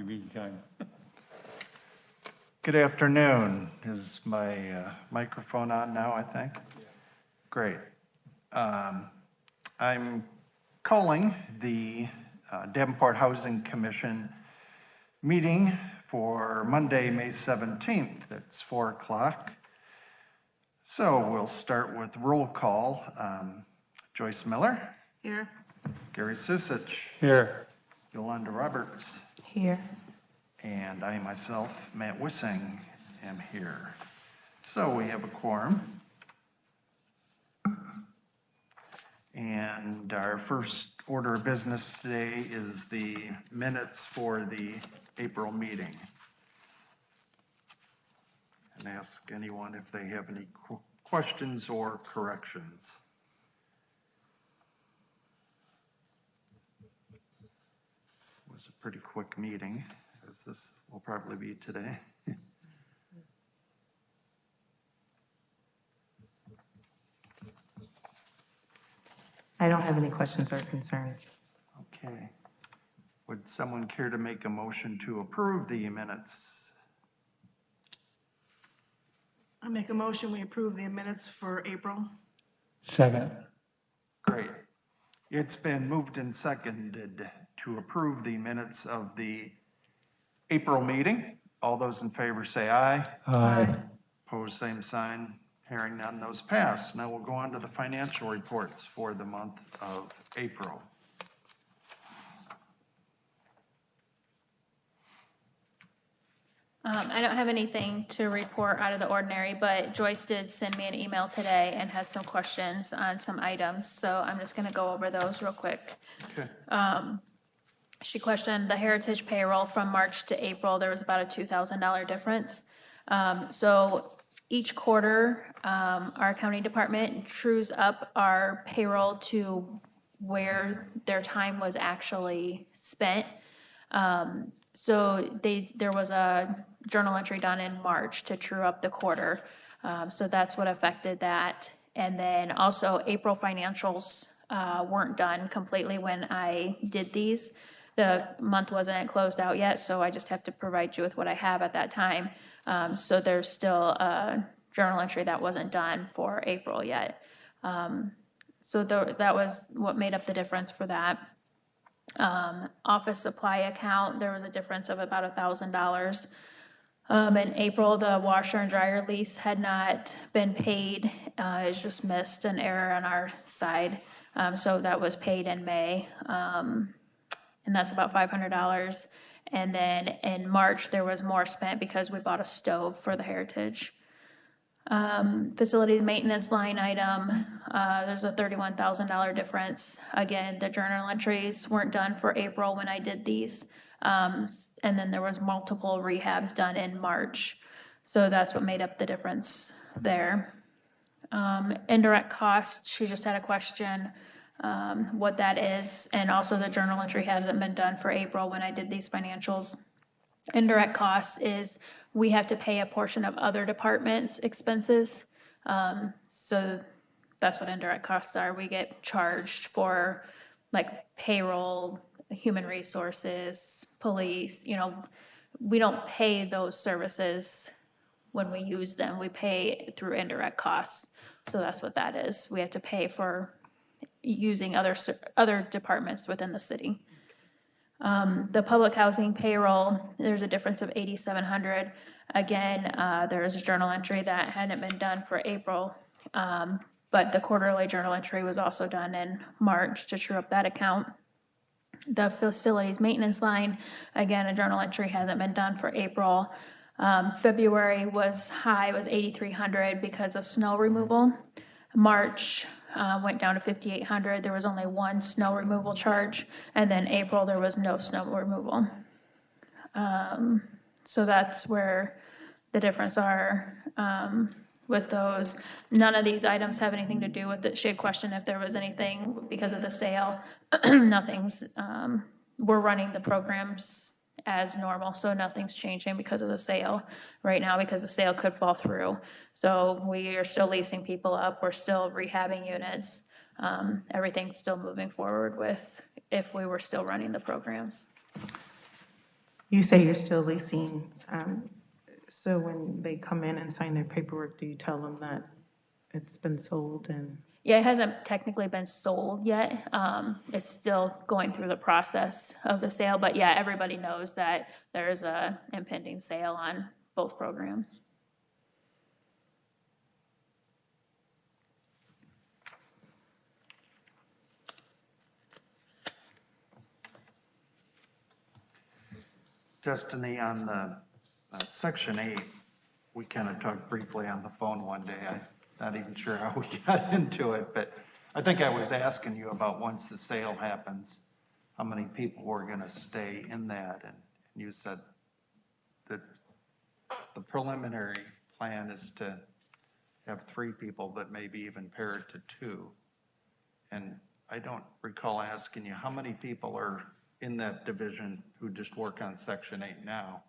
be kind. Good afternoon. Is my microphone on now, I think? Yeah. Great. I'm calling the Davenport Housing Commission meeting for Monday, May 17th. It's 4 o'clock. So we'll start with roll call. Joyce Miller. Here. Gary Susich. Here. Yolanda Roberts. Here. And I myself, Matt Wissing, am here. So we have a quorum. And our first order of business today is the minutes for the April meeting. And ask anyone if they have any questions or corrections. It was a pretty quick meeting, as this will probably be today. I don't have any questions or concerns. Okay. Would someone care to make a motion to approve the minutes? I make a motion, we approve the minutes for April. Second. Great. It's been moved and seconded to approve the minutes of the April meeting. All those in favor say aye. Aye. Opposed, same sign. Hearing none, those pass. Now we'll go on to the financial reports for the month of April. I don't have anything to report out of the ordinary, but Joyce did send me an email today and had some questions on some items, so I'm just gonna go over those real quick. Okay. She questioned the heritage payroll from March to April. There was about a $2,000 difference. So each quarter, our accounting department trues up our payroll to where their time was actually spent. So there was a journal entry done in March to true up the quarter. So that's what affected that. And then also April financials weren't done completely when I did these. The month wasn't closed out yet, so I just have to provide you with what I have at that time. So there's still a journal entry that wasn't done for April yet. So that was what made up the difference for that. Office supply account, there was a difference of about $1,000. In April, the washer and dryer lease had not been paid. It's just missed an error on our side. So that was paid in May. And that's about $500. And then in March, there was more spent because we bought a stove for the heritage. Facility maintenance line item, there's a $31,000 difference. Again, the journal entries weren't done for April when I did these. And then there was multiple rehabs done in March. So that's what made up the difference there. Indirect cost, she just had a question, what that is. And also the journal entry hasn't been done for April when I did these financials. Indirect cost is we have to pay a portion of other departments' expenses. So that's what indirect costs are. We get charged for like payroll, human resources, police, we don't pay those services when we use them. We pay through indirect costs. So that's what that is. We have to pay for using other departments within the city. The public housing payroll, there's a difference of $8,700. Again, there's a journal entry that hadn't been done for April, but the quarterly journal entry was also done in March to true up that account. The facilities maintenance line, again, a journal entry hasn't been done for April. February was high, was $8,300 because of snow removal. March went down to $5,800. There was only one snow removal charge, and then April there was no snow removal. So that's where the difference are with those. None of these items have anything to do with it. She had questioned if there was anything because of the sale. Nothing's. We're running the programs as normal, so nothing's changing because of the sale right now, because the sale could fall through. So we are still leasing people up, we're still rehabbing units, everything's still moving forward with if we were still running the programs. You say you're still leasing, so when they come in and sign their paperwork, do you tell them that it's been sold and? Yeah, it hasn't technically been sold yet. It's still going through the process of the sale, but yeah, everybody knows that there's a impending sale on both programs. Destiny, on the Section 8, we kind of talked briefly on the phone one day. I'm not even sure how we got into it, but I think I was asking you about once the sale happens, how many people were going to stay in that, and you said that the preliminary plan is to have 3 people, but maybe even pair it to 2. And I don't recall asking you, how many people are in that division who just work on Section 8 now?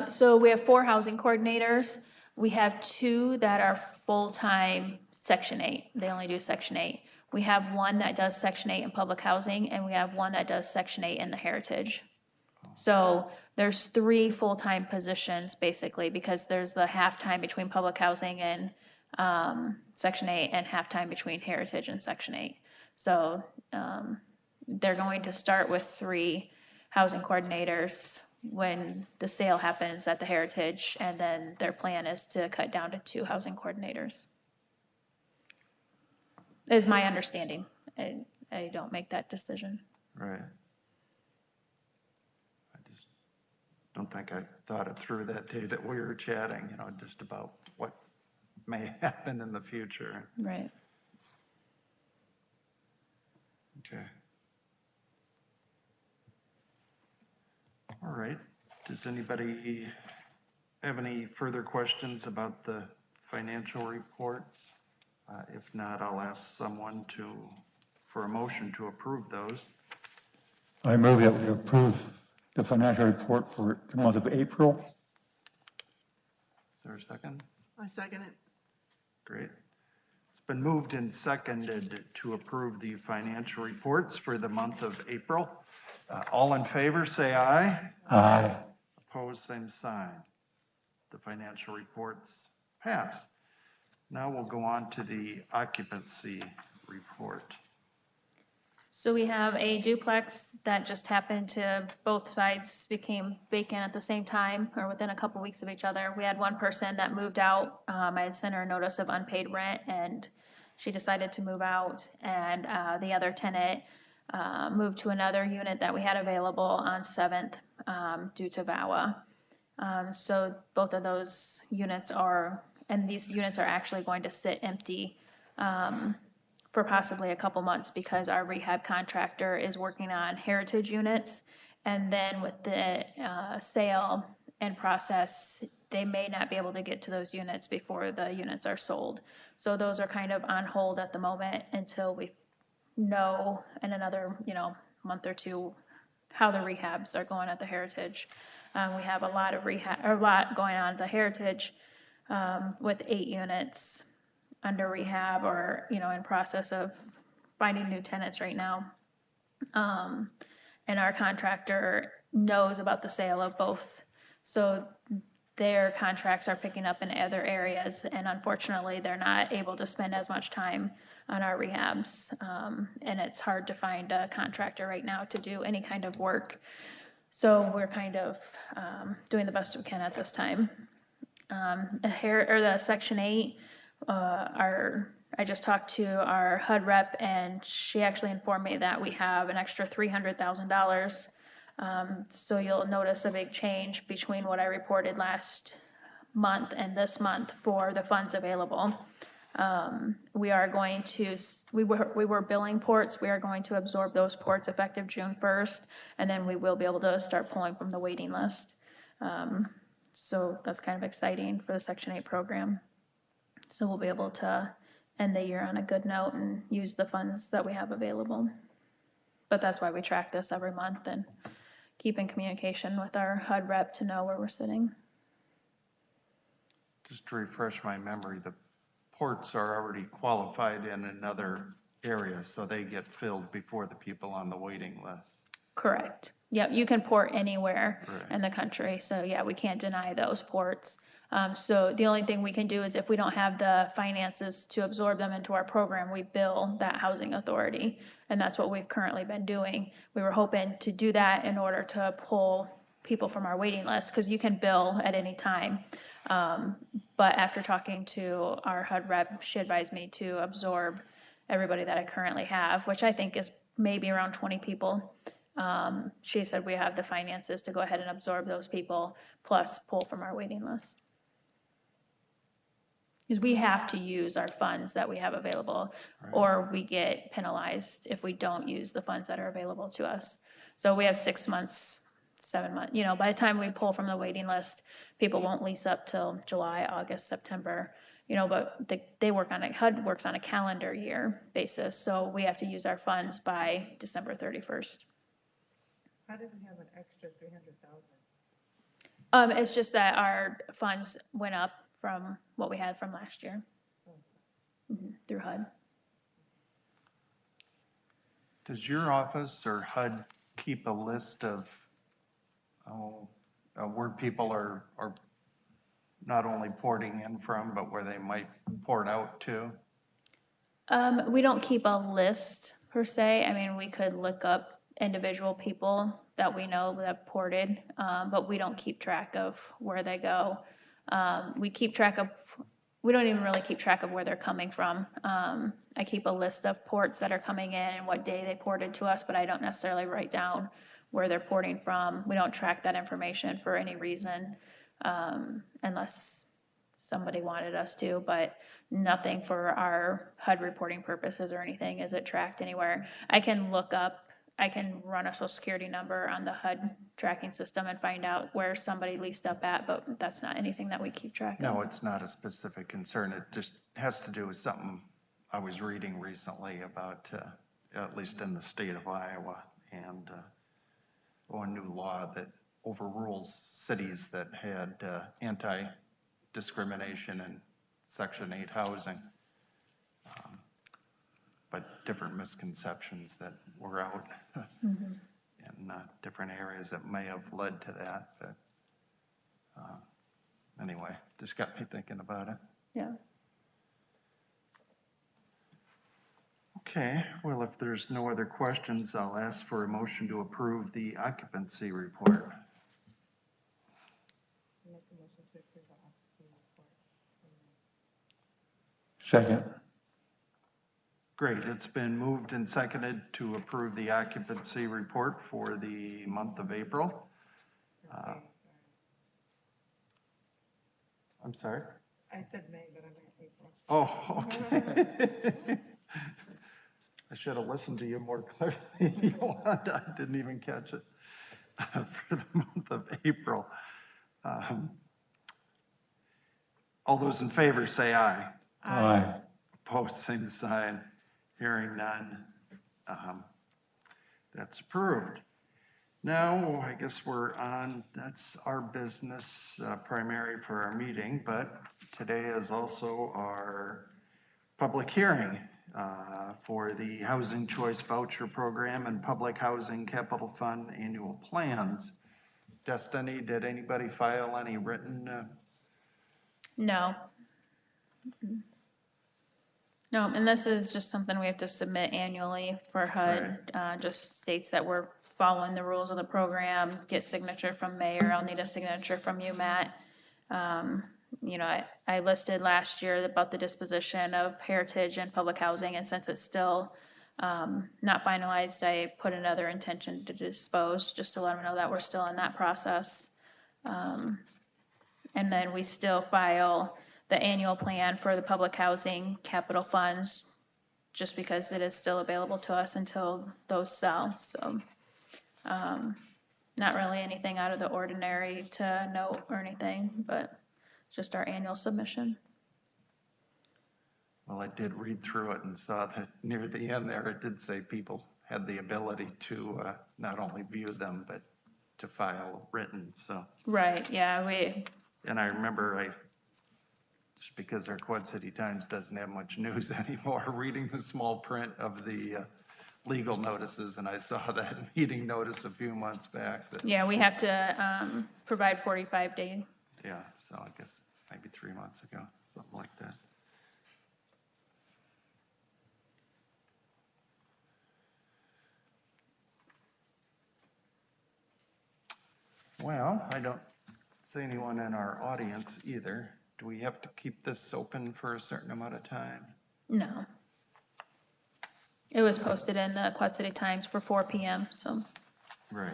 So we have 4 housing coordinators. We have 2 that are full-time Section 8. They only do Section 8. We have 1 that does Section 8 in public housing, and we have 1 that does Section 8 in the heritage. So there's 3 full-time positions, basically, because there's the half-time between public housing and Section 8 and half-time between heritage and Section 8. So they're going to start with 3 housing coordinators when the sale happens at the heritage, and then their plan is to cut down to 2 housing coordinators. Is my understanding. I don't make that decision. Right. I just don't think I thought it through that day that we were chatting, just about what may happen in the future. Right. Okay. All right. Does anybody have any further questions about the financial reports? If not, I'll ask someone for a motion to approve those. I move that we approve the financial report for the month of April. Is there a second? I second it. Great. It's been moved and seconded to approve the financial reports for the month of April. All in favor, say aye. Aye. Opposed, same sign. The financial reports pass. Now we'll go on to the occupancy report. So we have a duplex that just happened to, both sides became vacant at the same time or within a couple weeks of each other. We had one person that moved out. I had sent her a notice of unpaid rent and she decided to move out. And the other tenant moved to another unit that we had available on 7th due to VAWA. So both of those units and these units are actually going to sit empty for possibly a couple months because our rehab contractor is working on heritage units. And then with the sale and process, they may not be able to get to those units before the units are sold. So those are kind of on hold at the moment until we know in another, month or 2 how the rehabs are going at the heritage. We have a lot going on at the heritage with 8 units under rehab or, in process of finding new tenants right now. And our contractor knows about the sale of both. So their contracts are picking up in other areas, and unfortunately, they're not able to spend as much time on our rehabs. And it's hard to find a contractor right now to do any kind of work. So we're kind of doing the best we can at this time. The Section 8, I just talked to our HUD rep, and she actually informed me that we have an extra $300,000. So you'll notice a big change between what I reported last month and this month for the funds available. We were billing ports. We are going to absorb those ports effective June 1st, and then we will be able to start pulling from the waiting list. So that's kind of exciting for the Section 8 program. So we'll be able to end the year on a good note and use the funds that we have available. But that's why we track this every month and keep in communication with our HUD rep to know where we're sitting. Just to refresh my memory, the ports are already qualified in another area, so they get filled before the people on the waiting list. Correct. Yep, you can port anywhere Right. in the country, so yeah, we can't deny those ports. So the only thing we can do is if we don't have the finances to absorb them into our program, we bill that housing authority. And that's what we've currently been doing. We were hoping to do that in order to pull people from our waiting list, because you can bill at any time. But after talking to our HUD rep, she advised me to absorb everybody that I currently have, which I think is maybe around 20 people. She said we have the finances to go ahead and absorb those people, plus pull from our waiting list. Because we have to use our funds that we have available, or we get penalized if we don't use the funds that are available to us. So we have 6 months, 7 months, by the time we pull from the waiting list, people won't lease up till July, August, September, but they work on HUD works on a calendar year basis, so we have to use our funds by December 31st. How did we have an extra 300,000? It's just that our funds went up from what we had from last year. Through HUD. Does your office or HUD keep a list of, where people are not only porting in from, but where they might port out to? We don't keep a list per se. I mean, we could look up individual people that we know that ported, but we don't keep track of where they go. We don't even really keep track of where they're coming from. I keep a list of ports that are coming in and what day they ported to us, but I don't necessarily write down where they're porting from. We don't track that information for any reason, unless somebody wanted us to, but nothing for our HUD reporting purposes or anything is it tracked anywhere. I can run a social security number on the HUD tracking system and find out where somebody leased up at, but that's not anything that we keep track of. No, it's not a specific concern. It just has to do with something I was reading recently about, at least in the state of Iowa, and a new law that overrules cities that had anti-discrimination in Section 8 housing. But different misconceptions that were out in different areas that may have led to that. But anyway, just got me thinking about it. Yeah. Okay, well, if there's no other questions, I'll ask for a motion to approve the occupancy report. Second. Great, it's been moved and seconded to approve the occupancy report for the month of April. I'm sorry? I said May, but I meant April. Oh, okay. I should have listened to you more clearly, Yolanda. I didn't even catch it. For the month of April. All those in favor say aye. Aye. Opposed, same sign. Hearing none. That's approved. Now, I guess we're on, that's our business primary for our meeting, but today is also our public hearing for the Housing Choice Voucher Program and Public Housing Capital Fund annual plans. Destiny, did anybody file any written? No. No, and this is just something we have to submit annually for HUD. Just states that we're following the rules of the program, get signature from mayor. I'll need a signature from you, Matt. I listed last year about the disposition of heritage and public housing, and since it's still not finalized, I put another intention to dispose, just to let them know that we're still in that process. And then we still file the annual plan for the public housing capital funds, just because it is still available to us until those sell. So not really anything out of the ordinary to note or anything, but just our annual submission. Well, I did read through it and saw that near the end there, it did say people had the ability to not only view them, but to file written, so. Right, yeah, And I remember just because our Quad City Times doesn't have much news anymore, reading the small print of the legal notices, and I saw that meeting notice a few months back. That, Yeah, we have to provide 45-day. yeah, so I guess maybe 3 months ago, something like that. Well, I don't see anyone in our audience either. Do we have to keep this open for a certain amount of time? No. It was posted in the Quad City Times for 4 PM, so. Right.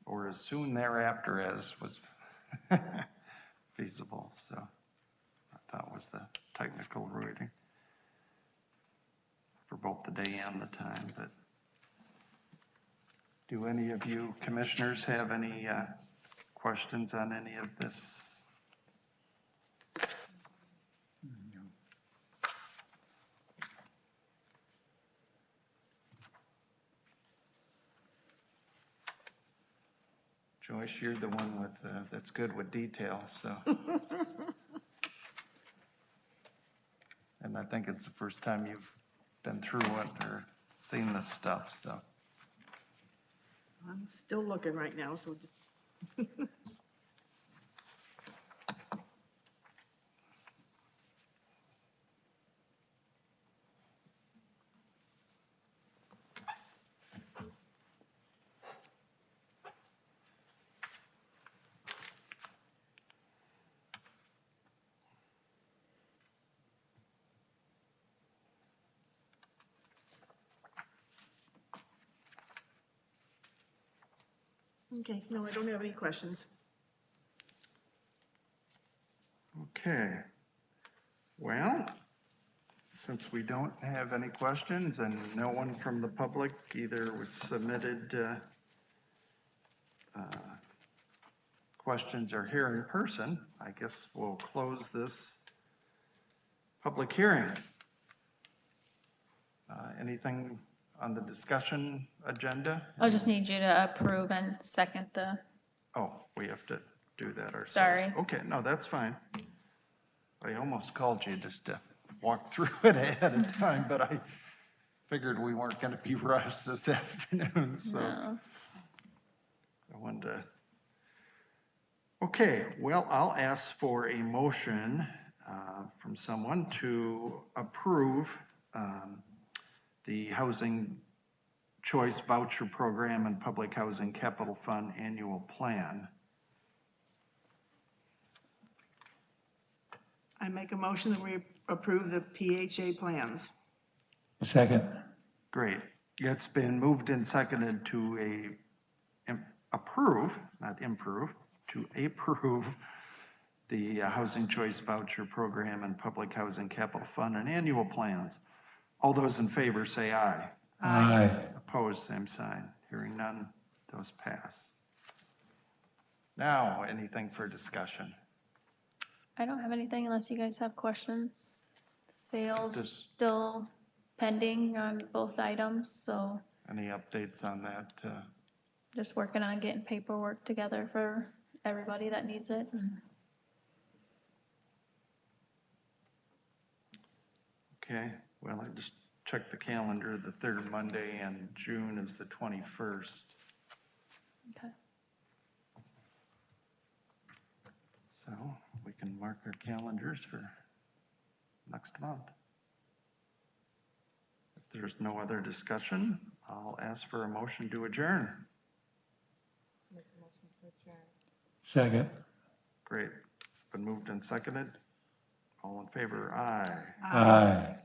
Or as soon thereafter as was feasible, so I thought was the technical wording for both the day and the time, but do any of you commissioners have any questions on any of this? Joyce, you're the one with, that's good with detail, so. And I think it's the first time you've been through it or seen this stuff, so. I'm still looking right now, so okay, no, I don't have any questions. Okay. Well, since we don't have any questions and no one from the public either was submitted questions or here in person, I guess we'll close this public hearing. Anything on the discussion agenda? I'll just need you to approve and second the, Oh, we have to do that ourselves. Sorry. Okay, no, that's fine. I almost called you just to walk through it ahead of time, but I figured we weren't going to be rushed this afternoon, so no. I wanted to. Okay, well, I'll ask for a motion from someone to approve the Housing Choice Voucher Program and Public Housing Capital Fund Annual Plan. I make a motion that we approve the PHA plans. Second. Great. It's been moved and seconded to approve, not improve, to approve the Housing Choice Voucher Program and Public Housing Capital Fund and annual plans. All those in favor say aye. Aye. Opposed, same sign. Hearing none, those pass. Now, anything for discussion? I don't have anything unless you guys have questions. Sales Does- still pending on both items, so Any updates on that? just working on getting paperwork together for everybody that needs it. Okay, well, I just checked the calendar. The third Monday in June is the 21st. Okay. So we can mark our calendars for next month. If there's no other discussion, I'll ask for a motion to adjourn. Second. Great. Been moved and seconded. All in favor, aye. Aye.